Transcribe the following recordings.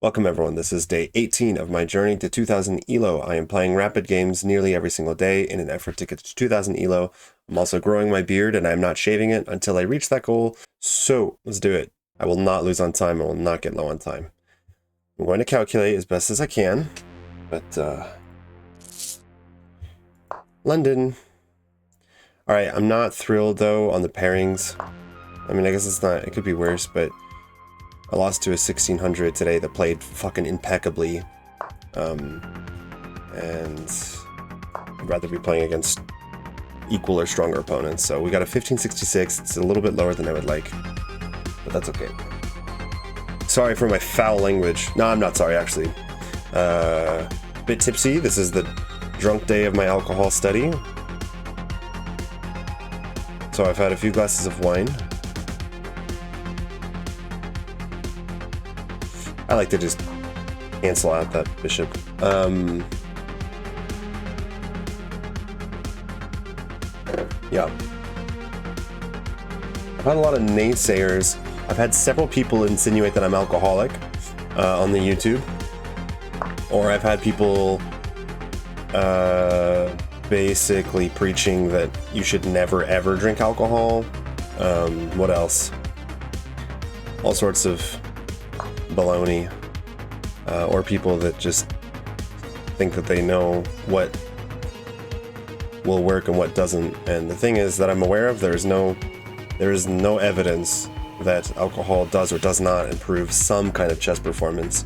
Welcome everyone, this is day 18 of my journey to 2000 ELO. I am playing rapid games nearly every single day in an effort to get to 2000 ELO. I'm also growing my beard and I'm not shaving it until I reach that goal, so let's do it. I will not lose on time, I will not get low on time. I'm going to calculate as best as I can, but London. Alright, I'm not thrilled though on the pairings. I mean, I guess it's not, it could be worse, but I lost to a 1600 today that played fucking impeccably, and I'd rather be playing against equal or stronger opponents. So we got a 1566. It's a little bit lower than I would like, but that's okay. Sorry for my foul language. No, I'm not sorry, actually. Bit tipsy. This is the drunk day of my alcohol study. So I've had a few glasses of wine. I like to just cancel out that bishop. Yeah. I've had a lot of naysayers. I've had several people insinuate that I'm alcoholic on the YouTube. Or I've had people basically preaching that you should never ever drink alcohol. What else? All sorts of baloney, or people that just think that they know what will work and what doesn't. And the thing is that I'm aware of, there is no evidence that alcohol does or does not improve some kind of chess performance.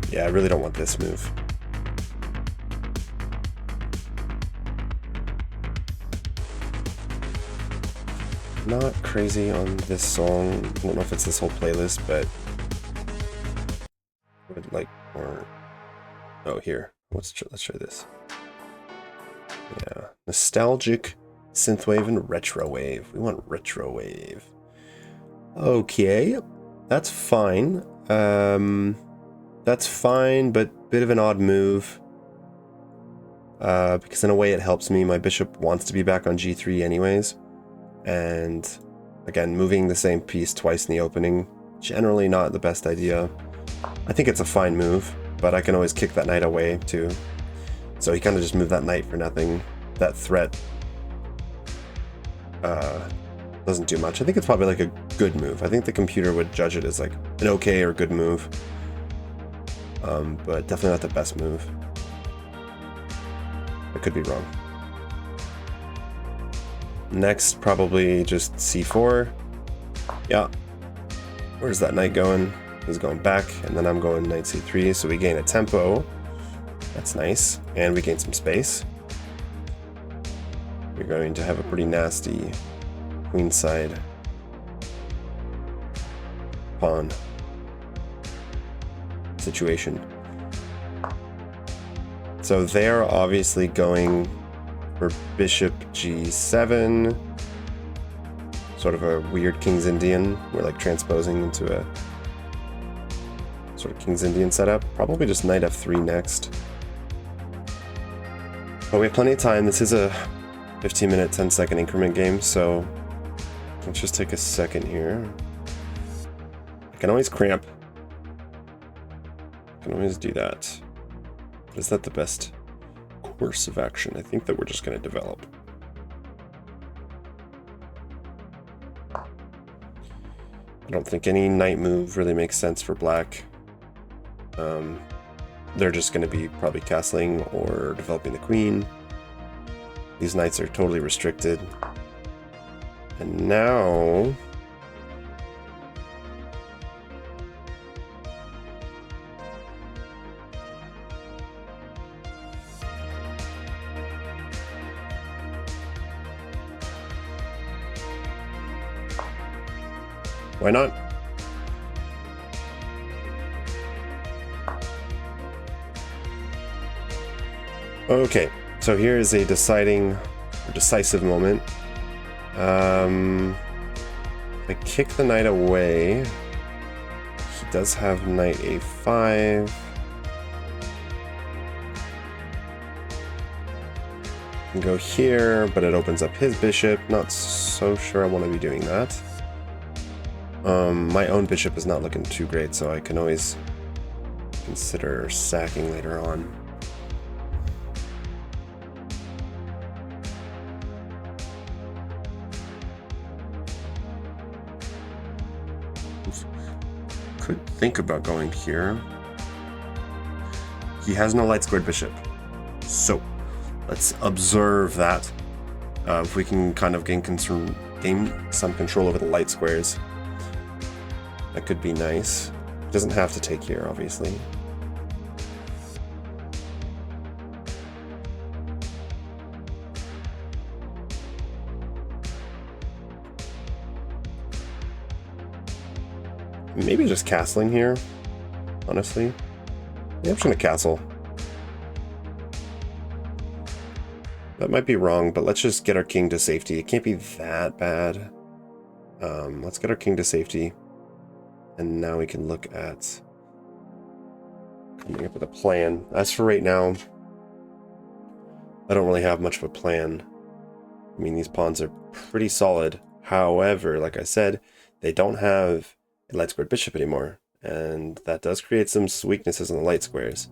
Yeah, I really don't want this move. Not crazy on this song. I don't know if it's this whole playlist, but I would like more. Oh, here. Let's try this. Yeah, nostalgic synthwave and retrowave. We want retrowave. Okay, that's fine. That's fine, but bit of an odd move. Because in a way it helps me. My bishop wants to be back on g3 anyways. And again, moving the same piece twice in the opening, generally not the best idea. I think it's a fine move, but I can always kick that knight away too. So he kind of just moved that knight for nothing. That threat doesn't do much. I think it's probably like a good move. I think the computer would judge it as like an okay or good move. But definitely not the best move. I could be wrong. Next, probably just c4. Yeah. Where's that knight going? He's going back, and then I'm going knight c3, so we gain a tempo. That's nice. And we gain some space. We're going to have a pretty nasty queenside pawn situation. So they're obviously going for bishop g7, sort of a weird King's Indian. We're like transposing into a sort of King's Indian setup. Probably just knight f3 next. But we have plenty of time. This is a 15-minute, 10-second increment game, so let's just take a second here. I can always cramp. I can always do that. But is that the best course of action? I think that we're just going to develop. I don't think any knight move really makes sense for black. They're just going to be probably castling or developing the queen. These knights are totally restricted. And now why not? Okay, so here is a decisive moment. I kick the knight away. He does have knight a5. can go here, but it opens up his bishop. Not so sure I want to be doing that. My own bishop is not looking too great, so I can always consider sacking later on. Could think about going here. He has no light squared bishop, so let's observe that. If we can kind of gain some control over the light squares, that could be nice. Doesn't have to take here, obviously. Maybe just castling here, honestly. Yeah, I'm just gonna castle. That might be wrong, but let's just get our king to safety. It can't be that bad. Let's get our king to safety. And now we can look at coming up with a plan. As for right now, I don't really have much of a plan. I mean, these pawns are pretty solid. However, like I said, they don't have a light squared bishop anymore. And that does create some weaknesses in the light squares.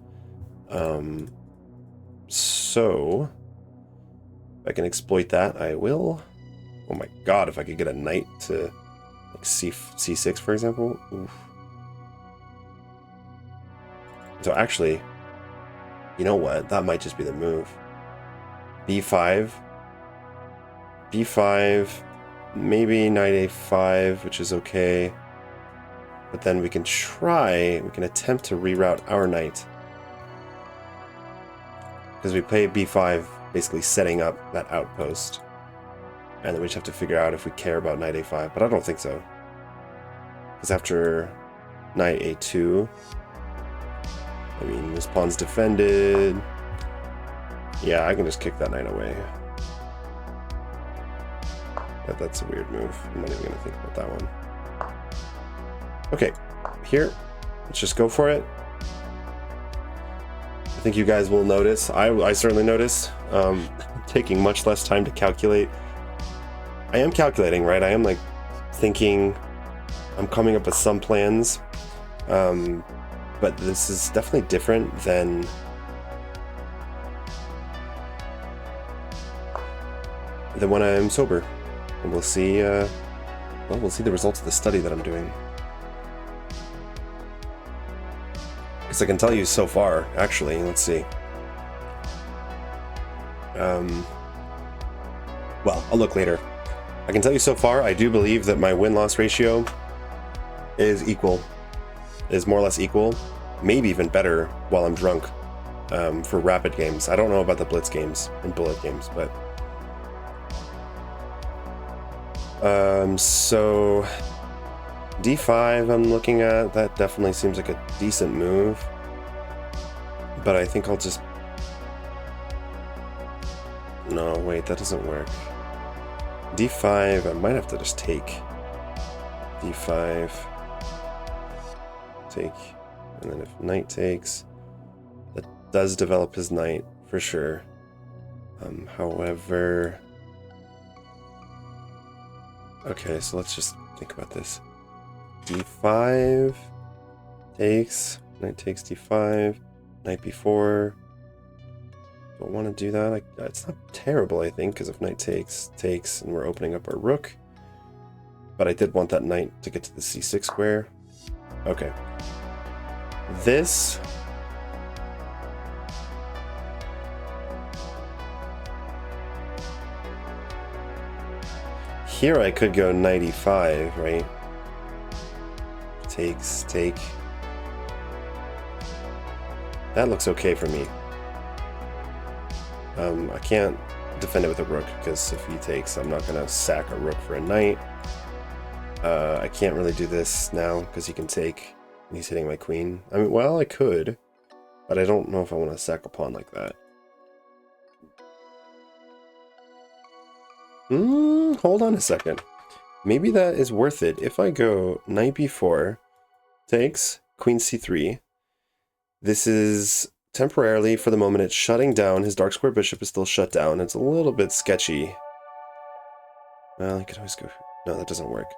So if I can exploit that, I will. Oh my god, if I could get a knight to like C6, for example. Oof. So actually, you know what? That might just be the move. B5. B5. Maybe knight A5, which is okay. But then we can attempt to reroute our knight. Because we play B5, basically setting up that outpost. And then we just have to figure out if we care about knight A5, but I don't think so. Because after knight A2, I mean, this pawn's defended. Yeah, I can just kick that knight away. That's a weird move. I'm not even going to think about that one. Okay, here, let's just go for it. I think you guys will notice, I certainly notice, taking much less time to calculate. I am calculating, right? I am like thinking, I'm coming up with some plans, but this is definitely different than when I'm sober. And we'll see, we'll see the results of the study that I'm doing. Because I can tell you so far, actually, let's see. Well, I'll look later. I can tell you so far, I do believe that my win-loss ratio is equal. Is more or less equal. Maybe even better while I'm drunk for rapid games. I don't know about the blitz games and bullet games, but... so... D5 I'm looking at, that definitely seems like a decent move. But I think I'll just... No, wait, that doesn't work. D5, I might have to just take. D5. Take. And then if knight takes, that does develop his knight, for sure. However... Okay, so let's just think about this. D5 takes, knight takes D5, knight B4. Don't want to do that. It's not terrible, I think, because if knight takes, and we're opening up our rook. But I did want that knight to get to the C6 square. Okay. This... Here I could go knight E5, right? Takes, take. That looks okay for me. I can't defend it with a rook, because if he takes, I'm not going to sack a rook for a knight. I can't really do this now, because he can take, and he's hitting my queen. I mean, well, I could, but I don't know if I want to sack a pawn like that. Hold on a second. Maybe that is worth it. If I go knight b4, takes, queen c3. This is temporarily, for the moment, it's shutting down. His dark square bishop is still shut down. It's a little bit sketchy. Well, he could always go... No, that doesn't work.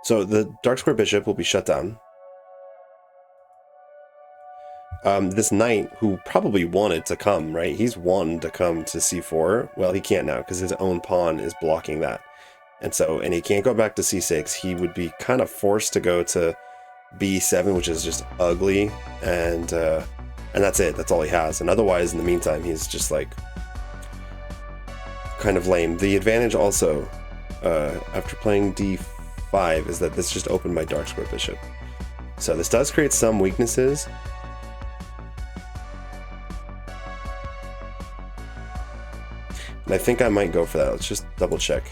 So the dark square bishop will be shut down. This knight, who probably wanted to come, right? He's wanted to come to c4. Well, he can't now because his own pawn is blocking that. And he can't go back to c6. He would be kind of forced to go to b7, which is just ugly. And that's it. That's all he has. And otherwise, in the meantime, he's just like kind of lame. The advantage also, after playing d5, is that this just opened my dark square bishop. So this does create some weaknesses. And I think I might go for that. Let's just double check.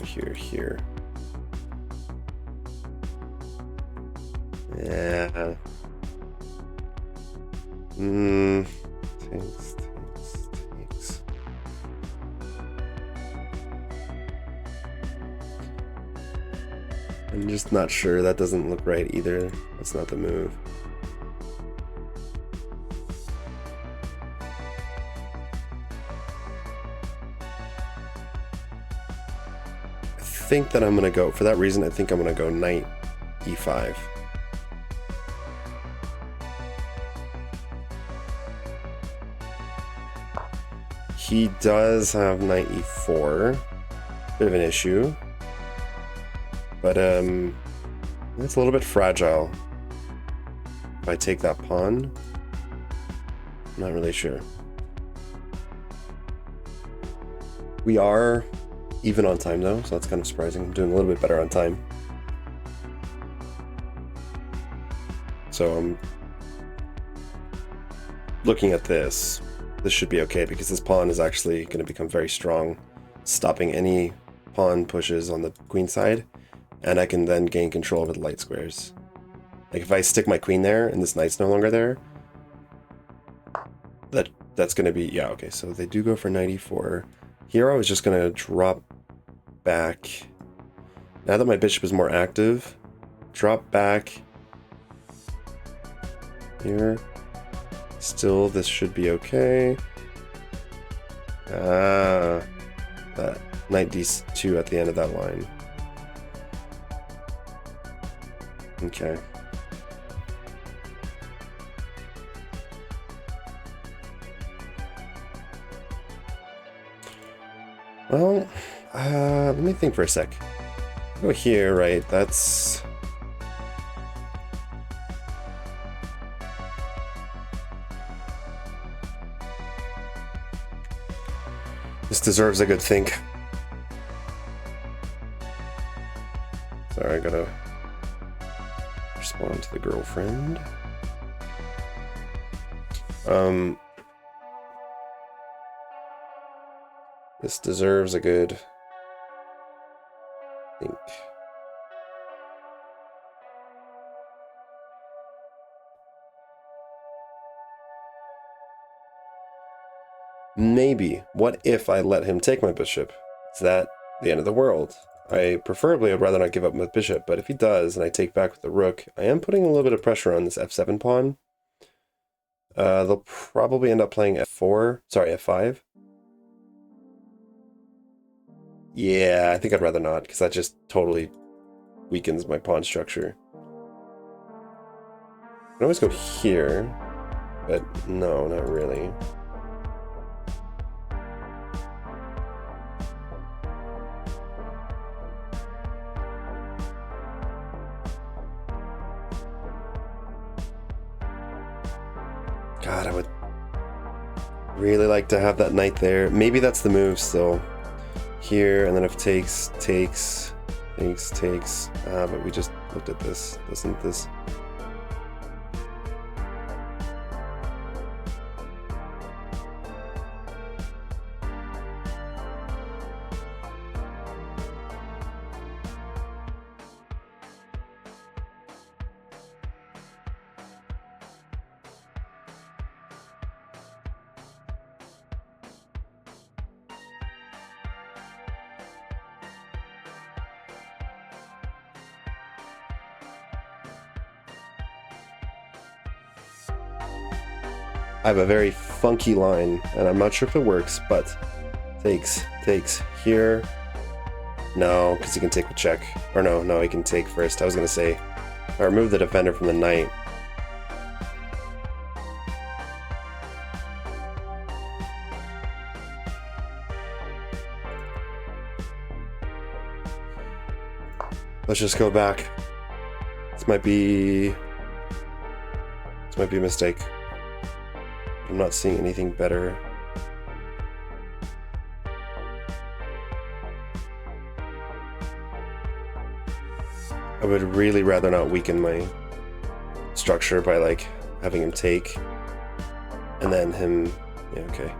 Here. Yeah. Takes. I'm just not sure. That doesn't look right either. That's not the move. I think that I'm gonna go, for that reason, I think I'm gonna go knight e5. He does have knight e4, bit of an issue, but it's a little bit fragile. If I take that pawn, I'm not really sure. We are even on time though, so that's kind of surprising. I'm doing a little bit better on time. So I'm looking at this. This should be okay because this pawn is actually going to become very strong, stopping any pawn pushes on the queen side, and I can then gain control over the light squares. Like if I stick my queen there and this knight's no longer there, that's going to be, yeah, okay, so they do go for knight e4. Here I was just going to drop back. Now that my bishop is more active, drop back here. Still, this should be okay. That knight d2 at the end of that line. Okay. Well, let me think for a sec. Go here, right? That's... This deserves a good think. Sorry, I gotta respond to the girlfriend. This deserves a good think. Maybe. What if I let him take my bishop? Is that the end of the world? Preferably, I'd rather not give up my bishop, but if he does, and I take back with the rook, I am putting a little bit of pressure on this f7 pawn. They'll probably end up playing f5. Yeah, I think I'd rather not, because that just totally weakens my pawn structure. I can always go here, but no, not really. God, I would really like to have that knight there. Maybe that's the move still. Here, and then if takes. But we just looked at this. Doesn't this... I have a very funky line, and I'm not sure if it works, but takes here. No, because he can take the check. Or no, he can take first. I was going to say, I remove the defender from the knight. Let's just go back. This might be a mistake. I'm not seeing anything better. I would really rather not weaken my structure by like having him take and then him. Yeah, okay.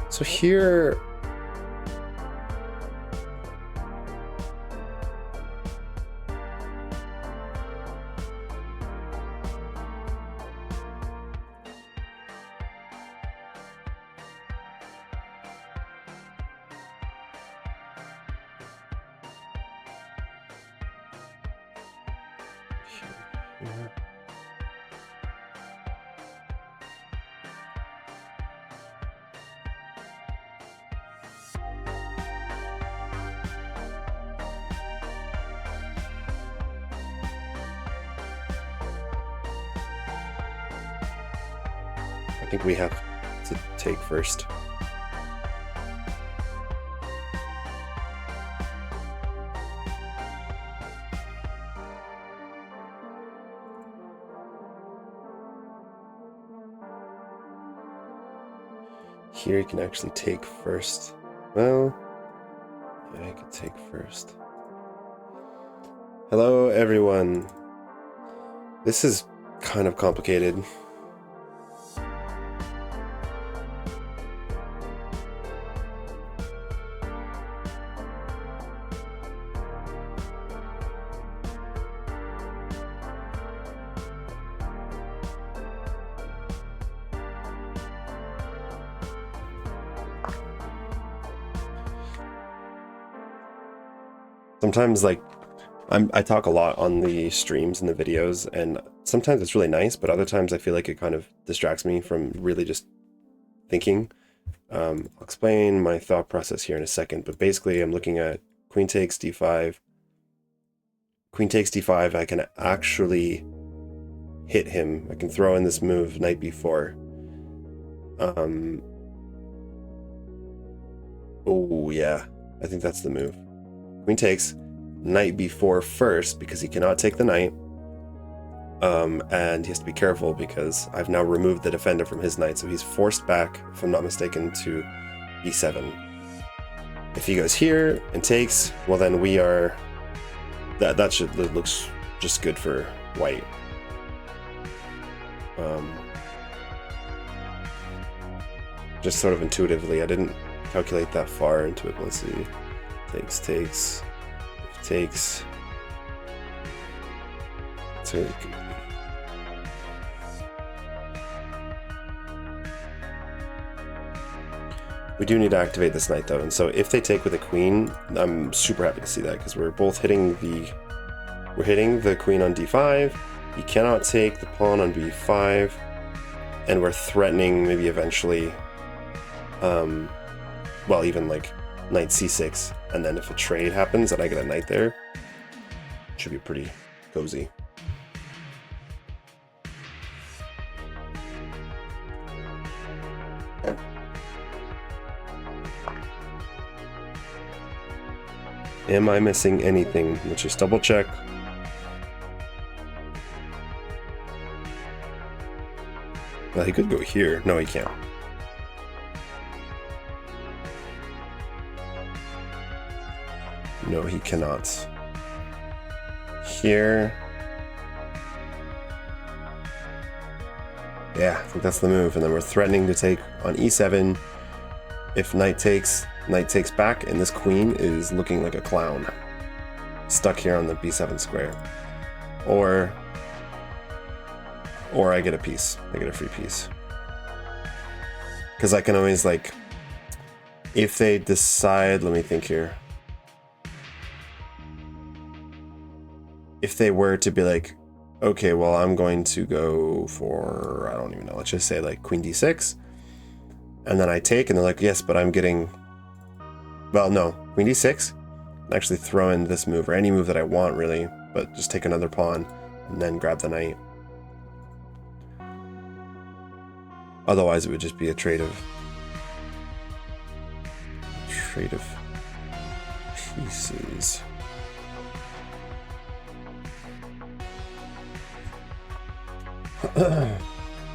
So here, I think we have to take first. Here you can actually take first. Well, yeah, I could take first. Hello, everyone. This is kind of complicated. Sometimes, like, I talk a lot on the streams and the videos, and sometimes it's really nice, but other times I feel like it kind of distracts me from really just thinking. I'll explain my thought process here in a second, but basically I'm looking at queen takes d5. Queen takes d5, I can actually hit him. I can throw in this move, knight b4. Oh yeah, I think that's the move. Queen takes, knight b4 first, because he cannot take the knight. And he has to be careful because I've now removed the defender from his knight, so he's forced back, if I'm not mistaken, to e7. If he goes here and takes, well then we are... That looks just good for white. Just sort of intuitively, I didn't calculate that far into it. Let's see. Takes. Take. We do need to activate this knight though, and so if they take with a queen, I'm super happy to see that because we're both hitting the queen on d5. He cannot take the pawn on b5, and we're threatening maybe eventually, well, even like knight c6, and then if a trade happens and I get a knight there, it should be pretty cozy. Am I missing anything? Let's just double check. Well, he could go here. No, he can't. No, he cannot. Here. Yeah, I think that's the move. And then we're threatening to take on e7. If knight takes back, and this queen is looking like a clown. Stuck here on the b7 square. Or I get a piece. I get a free piece. Because I can always, like, if they decide, let me think here. If they were to be like, okay, well, I'm going to go for, I don't even know, let's just say like queen d6. And then I take, and they're like, yes, but I'm getting, well, no, queen d6. Actually throw in this move, or any move that I want, really, but just take another pawn, and then grab the knight. Otherwise, it would just be a trade of pieces.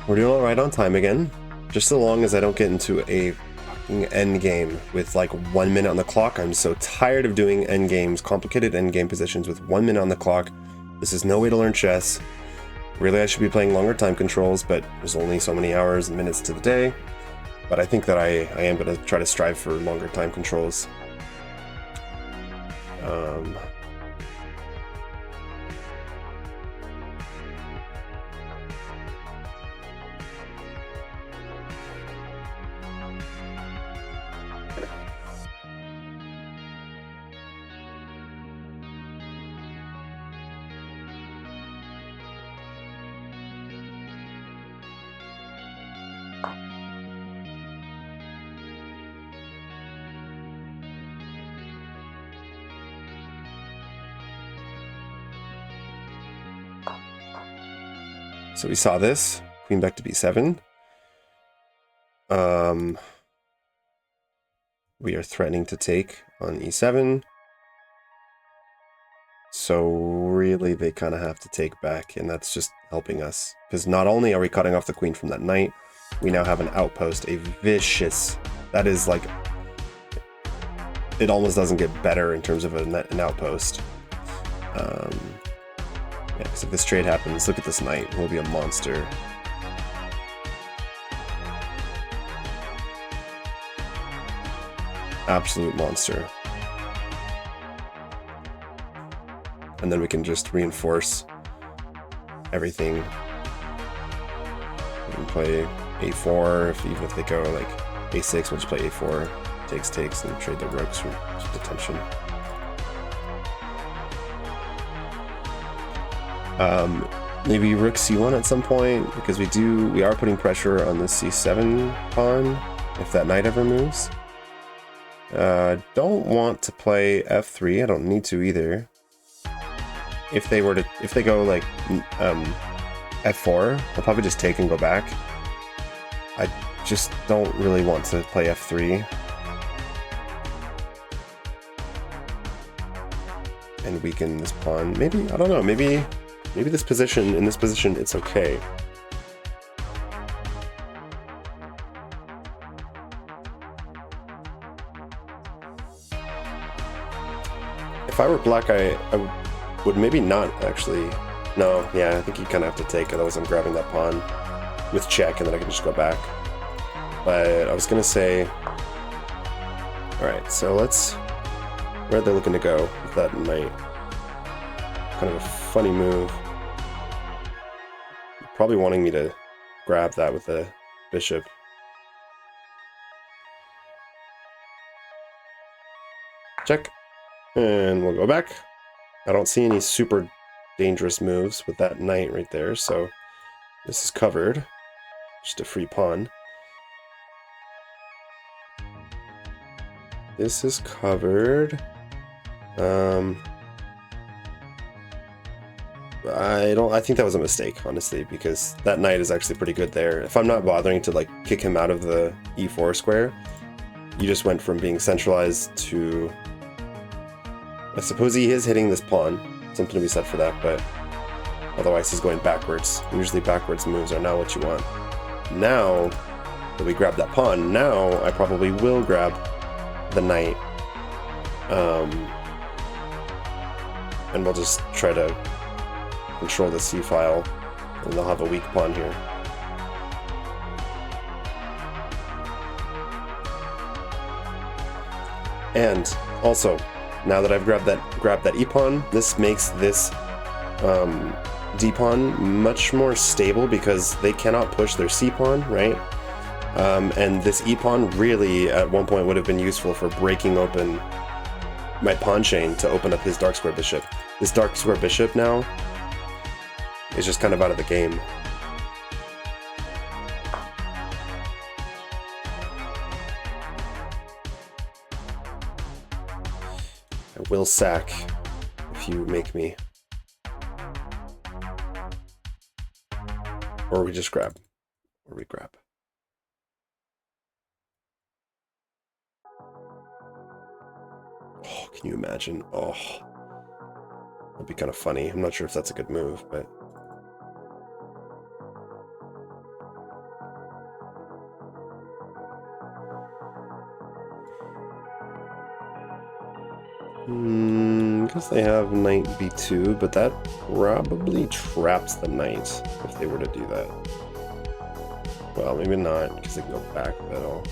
We're doing all right on time again, just so long as I don't get into a fucking end game with like 1 minute on the clock. I'm so tired of doing end games, complicated end game positions with 1 minute on the clock. This is no way to learn chess. Really, I should be playing longer time controls, but there's only so many hours and minutes to the day. But I think that I am going to try to strive for longer time controls. So we saw this, queen back to b7. We are threatening to take on e7. So really they kind of have to take back, and that's just helping us. Because not only are we cutting off the queen from that knight, we now have an outpost, a vicious, that is like, it almost doesn't get better in terms of an outpost. Yeah, because if this trade happens, look at this knight. He'll be a monster. Absolute monster. And then we can just reinforce everything. We can play a4, even if they go like a6, we'll just play a4, takes, and trade the rooks for detention. Maybe rook c1 at some point, because we are putting pressure on the c7 pawn if that knight ever moves. Don't want to play f3. I don't need to either. If they go like f4, I'll probably just take and go back. I just don't really want to play f3 and weaken this pawn. Maybe, I don't know, maybe in this position it's okay. If I were black, I would maybe not actually. No, yeah, I think you kind of have to take, otherwise I'm grabbing that pawn with check and then I can just go back. But I was gonna say, alright, so where are they looking to go with that knight? Kind of a funny move. Probably wanting me to grab that with the bishop. Check. And we'll go back. I don't see any super dangerous moves with that knight right there, so this is covered. Just a free pawn. This is covered. I think that was a mistake, honestly, because that knight is actually pretty good there. If I'm not bothering to like kick him out of the e4 square, you just went from being centralized to, I suppose he is hitting this pawn, something to be said for that, but otherwise he's going backwards. Usually backwards moves are not what you want. Now that we grab that pawn, now I probably will grab the knight, and we'll just try to control the c-file, and they'll have a weak pawn here. And also, now that I've grabbed that e-pawn, this makes this d-pawn much more stable because they cannot push their c-pawn, right? And this e-pawn really, at one point, would have been useful for breaking open my pawn chain to open up his dark square bishop. This dark square bishop now is just kind of out of the game. I will sack if you make me. Or we just grab. Or we grab. Oh, can you imagine? Oh. That'd be kind of funny. I'm not sure if that's a good move, but... Because they have knight b2, but that probably traps the knight if they were to do that. Well, maybe not, because they can go back a bit all.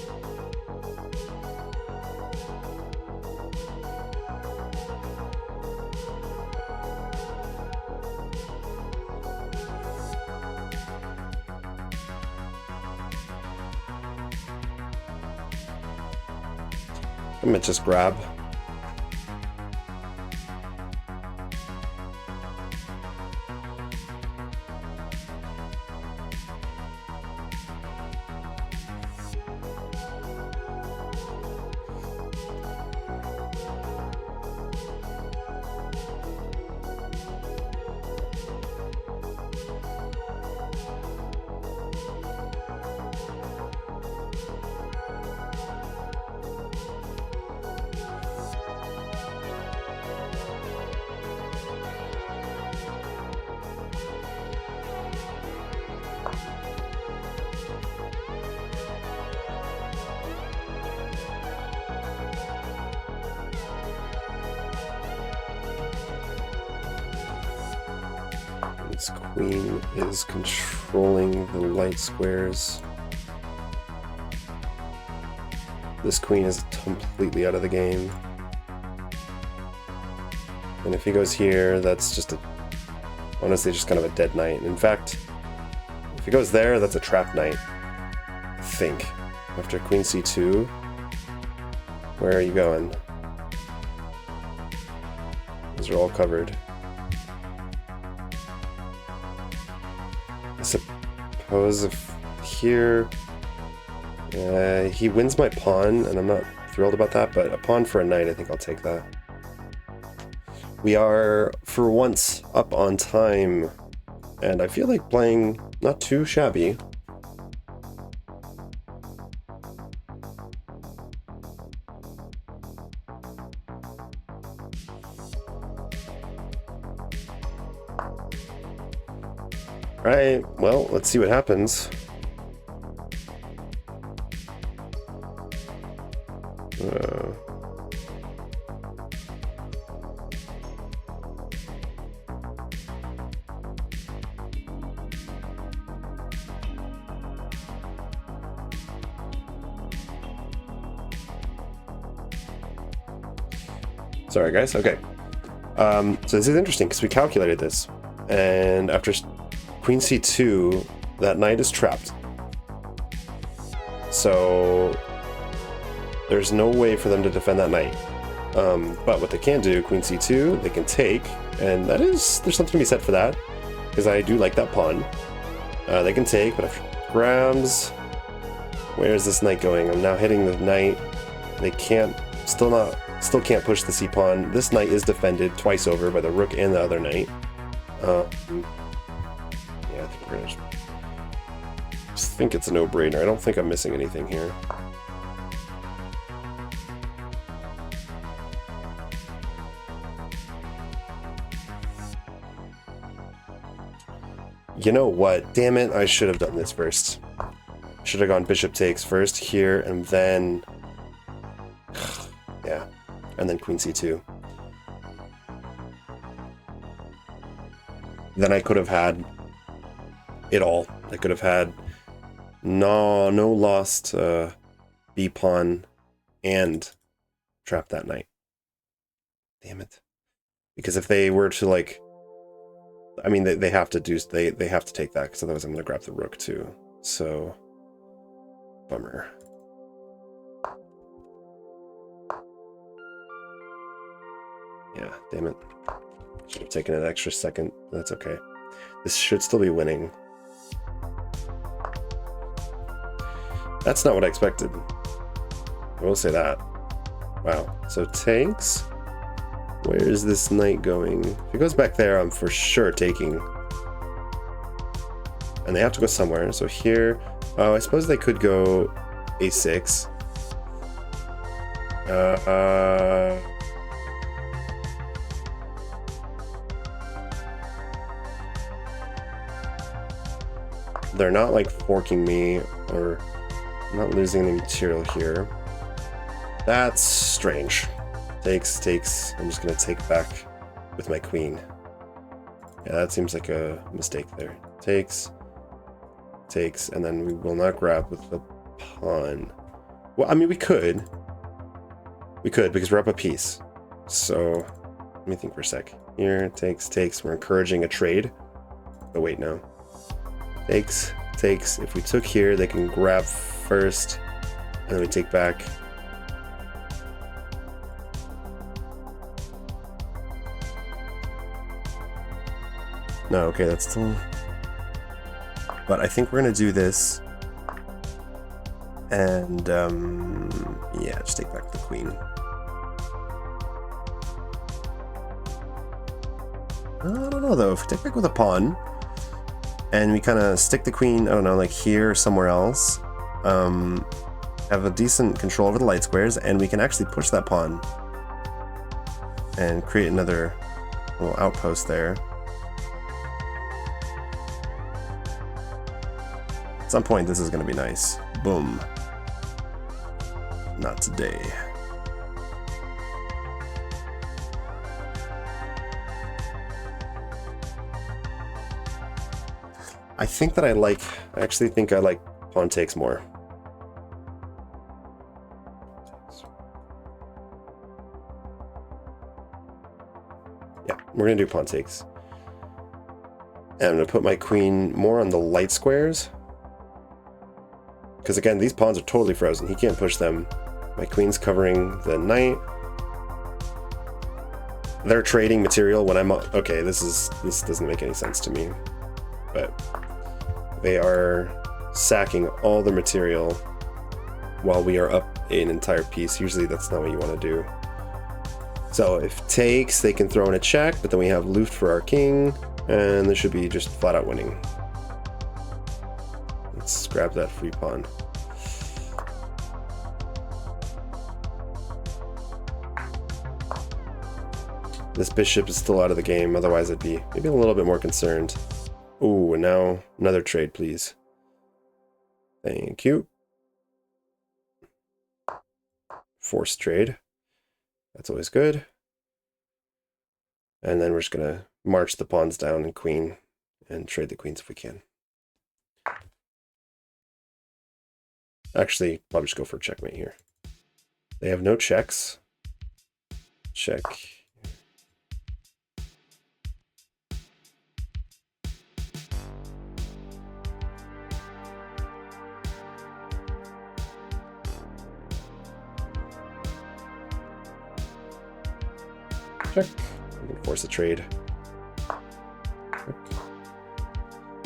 I might just grab. This queen is controlling the light squares. This queen is completely out of the game. And if he goes here, that's just honestly just kind of a dead knight. In fact, if he goes there, that's a trap knight. I think. After queen c2, where are you going? Those are all covered. I suppose if here he wins my pawn, and I'm not thrilled about that, but a pawn for a knight, I think I'll take that. We are, for once, up on time, and I feel like playing not too shabby. Right, well, let's see what happens. Sorry, guys. Okay. So this is interesting because we calculated this, and after queen c2, that knight is trapped. So there's no way for them to defend that knight. But what they can do, queen c2, they can take, and there's something to be said for that, because I do like that pawn. They can take, but after grabs, where is this knight going? I'm now hitting the knight. They can't, still can't push the c-pawn. This knight is defended twice over by the rook and the other knight. Yeah, I think we're gonna just think it's a no-brainer. I don't think I'm missing anything here. You know what? Damn it, I should have done this first. Should have gone bishop takes first here, and then... yeah, and then queen c2. Then I could have had it all. I could have had no lost b-pawn and trap that knight. Damn it. Because if they were to, like... I mean, they have to do... They have to take that, because otherwise I'm going to grab the rook too. So... bummer. Yeah, damn it. Should have taken an extra second. That's okay. This should still be winning. That's not what I expected. I will say that. Wow. So takes. Where is this knight going? If it goes back there, I'm for sure taking. And they have to go somewhere. So here, oh, I suppose they could go a6. They're not like forking me, or I'm not losing any material here. That's strange. Takes. I'm just gonna take back with my queen. Yeah, that seems like a mistake there. Takes, and then we will not grab with the pawn. Well, I mean, we could because we're up a piece. So let me think for a sec. Here, takes. We're encouraging a trade. Oh wait, no. Takes. If we took here, they can grab first, and then we take back. No, okay, that's still... But I think we're gonna do this. And, yeah, just take back the queen. I don't know, though. If we take back with a pawn, and we kind of stick the queen, I don't know, like here or somewhere else, have a decent control over the light squares, and we can actually push that pawn and create another little outpost there. At some point, this is going to be nice. Boom. Not today. I think that I actually think I like pawn takes more. Yeah, we're going to do pawn takes. And I'm going to put my queen more on the light squares. Because again, these pawns are totally frozen. He can't push them. My queen's covering the knight. They're trading material when I'm... Okay, this doesn't make any sense to me. But they are sacking all the material while we are up an entire piece. Usually that's not what you want to do. So if takes, they can throw in a check, but then we have Luft for our king, and this should be just flat out winning. Let's grab that free pawn. This bishop is still out of the game, otherwise I'd be maybe a little bit more concerned. Ooh, and now another trade, please. Thank you. Forced trade. That's always good. And then we're just gonna march the pawns down and queen and trade the queens if we can. Actually, I'll just go for a checkmate here. They have no checks. Check. Check. We can force a trade.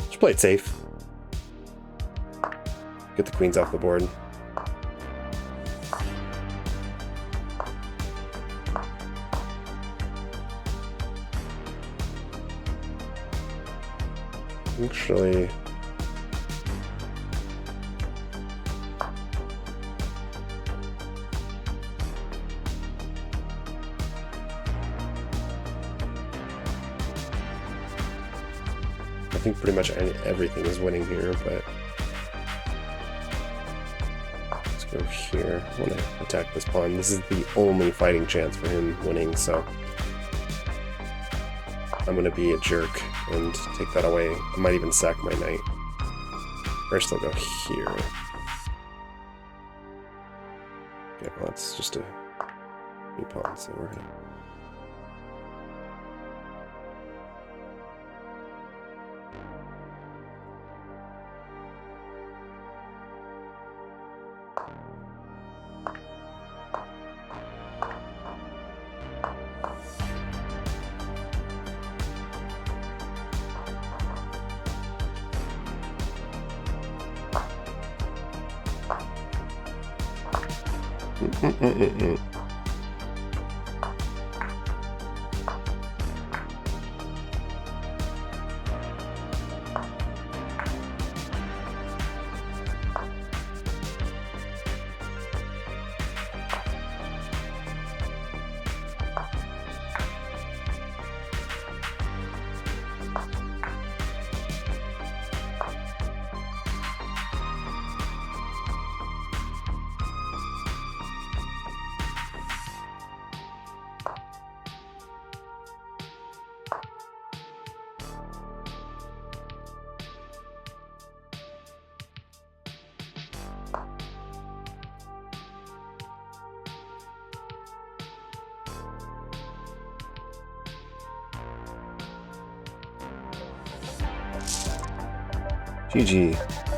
Just play it safe. Get the queens off the board. Actually, I think pretty much everything is winning here, but let's go here. I want to attack this pawn. This is the only fighting chance for him winning, so I'm going to be a jerk and take that away. I might even sack my knight. First I'll go here. Okay, well that's just a new pawn, so we're going to... GG.